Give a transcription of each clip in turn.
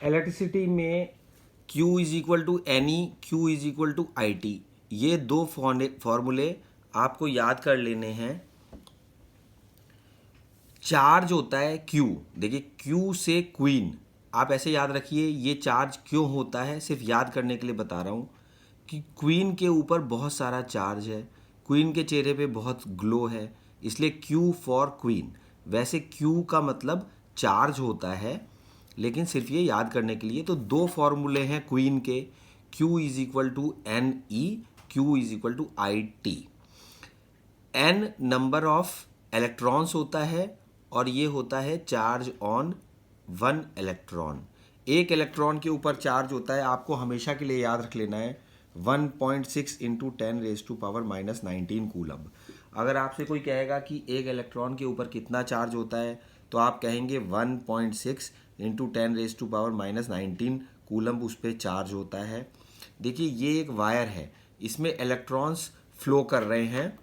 Electricity में Q is equal to NE, Q is equal to IT, ये दो फॉर्मूले आपको याद कर लेने हैं। चार्ज होता है Q, देखिए Q से क्वीन, आप ऐसे याद रखिए। ये चार्ज क्यों होता है सिर्फ याद करने के लिए बता रहा हूँ कि क्वीन के ऊपर बहुत सारा चार्ज है, क्वीन के चेहरे पे बहुत ग्लो है, इसलिए Q फॉर क्वीन। वैसे Q का मतलब चार्ज होता है, लेकिन सिर्फ ये याद करने के लिए। तो दो फॉर्मूले हैं क्वीन के, Q is equal to NE, Q is equal to IT। N number of electrons होता है और ये होता है चार्ज ऑन वन इलेक्ट्रॉन। एक इलेक्ट्रॉन के ऊपर चार्ज होता है, आपको हमेशा के लिए याद रख लेना है 1.6 इंटू 10⁻⁻19 कूलम। अगर आपसे कोई कहेगा कि एक इलेक्ट्रॉन के ऊपर कितना चार्ज होता है, तो आप कहेंगे 1.6 इंटू 10⁻⁻19 कूलम उस पर चार्ज होता है। देखिए ये एक वायर है, इसमें इलेक्ट्रॉन्स फ्लो कर रहे हैं।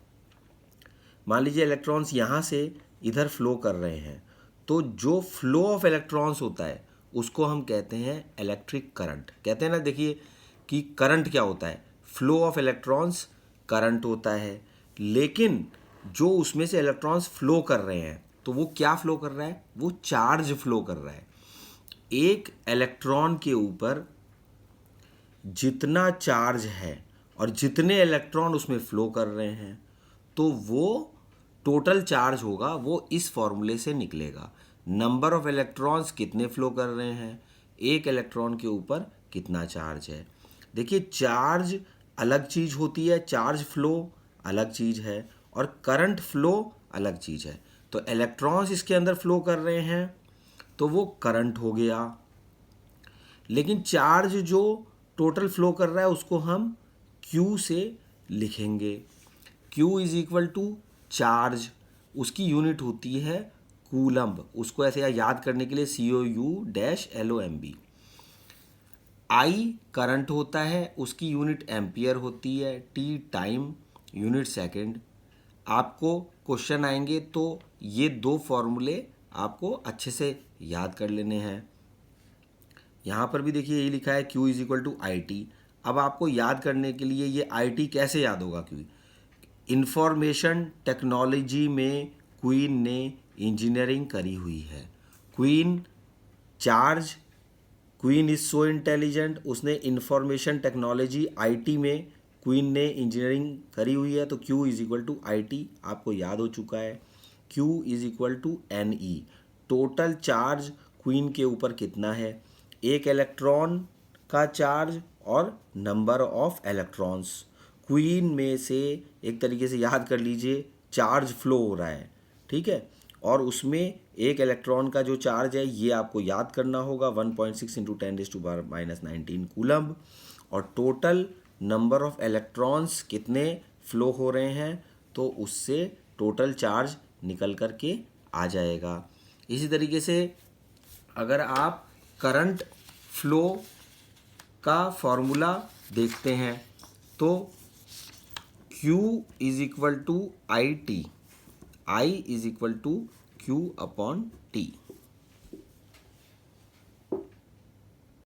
मान लीजिए इलेक्ट्रॉन्स यहाँ से इधर फ्लो कर रहे हैं, तो जो फ्लो ऑफ इलेक्ट्रॉन्स होता है उसको हम कहते हैं इलेक्ट्रिक करंट। कहते हैं ना, देखिए कि करंट क्या होता है, फ्लो ऑफ इलेक्ट्रॉन्स करंट होता है। लेकिन जो उसमें से इलेक्ट्रॉन्स फ्लो कर रहे हैं, तो वो क्या फ्लो कर रहा है, वो चार्ज फ्लो कर रहा है। एक इलेक्ट्रॉन के ऊपर जितना चार्ज है और जितने इलेक्ट्रॉन उसमें फ्लो कर रहे हैं, तो वो टोटल चार्ज होगा, वो इस फॉर्मूले से निकलेगा। नंबर ऑफ इलेक्ट्रॉन्स कितने फ्लो कर रहे हैं, एक इलेक्ट्रॉन के ऊपर कितना चार्ज है। देखिए चार्ज अलग चीज़ होती है, चार्ज फ्लो अलग चीज़ है, और करंट फ्लो अलग चीज़ है। तो इलेक्ट्रॉन्स इसके अंदर फ्लो कर रहे हैं तो वो करंट हो गया। लेकिन चार्ज जो टोटल फ्लो कर रहा है उसको हम Q से लिखेंगे। Q is equal to charge, उसकी यूनिट होती है कूलम्ब, उसको ऐसे याद करने के लिए COU-LOMB। I करंट होता है, उसकी यूनिट एम्पियर होती है। T time, unit second. आपको क्वेश्चन आएंगे तो ये दो फॉर्मूले आपको अच्छे से याद कर लेने हैं। यहाँ पर भी देखिए यही लिखा है Q is equal to IT। अब आपको याद करने के लिए ये IT कैसे याद होगा, क्यों इंफॉर्मेशन टेक्नोलॉजी में क्वीन ने इंजीनियरिंग करी हुई है। Queen charge, queen is so intelligent, उसने इंफॉर्मेशन टेक्नोलॉजी IT में क्वीन ने इंजीनियरिंग करी हुई है। तो Q is equal to IT आपको याद हो चुका है। Q is equal to NE, total charge queen के ऊपर कितना है, एक इलेक्ट्रॉन का चार्ज और नंबर ऑफ इलेक्ट्रॉन्स। क्वीन में से एक तरीके से याद कर लीजिए चार्ज फ्लो हो रहा है, ठीक है, और उसमें एक इलेक्ट्रॉन का जो चार्ज है ये आपको याद करना होगा 1.6 इंटू 10⁻⁻19 कूलम्ब, और टोटल नंबर ऑफ इलेक्ट्रॉन्स कितने फ्लो हो रहे हैं, तो उससे टोटल चार्ज निकल कर के आ जाएगा। इसी तरीके से अगर आप करंट फ्लो का फॉर्मूला देखते हैं तो Q is equal to IT, I is equal to Q upon T।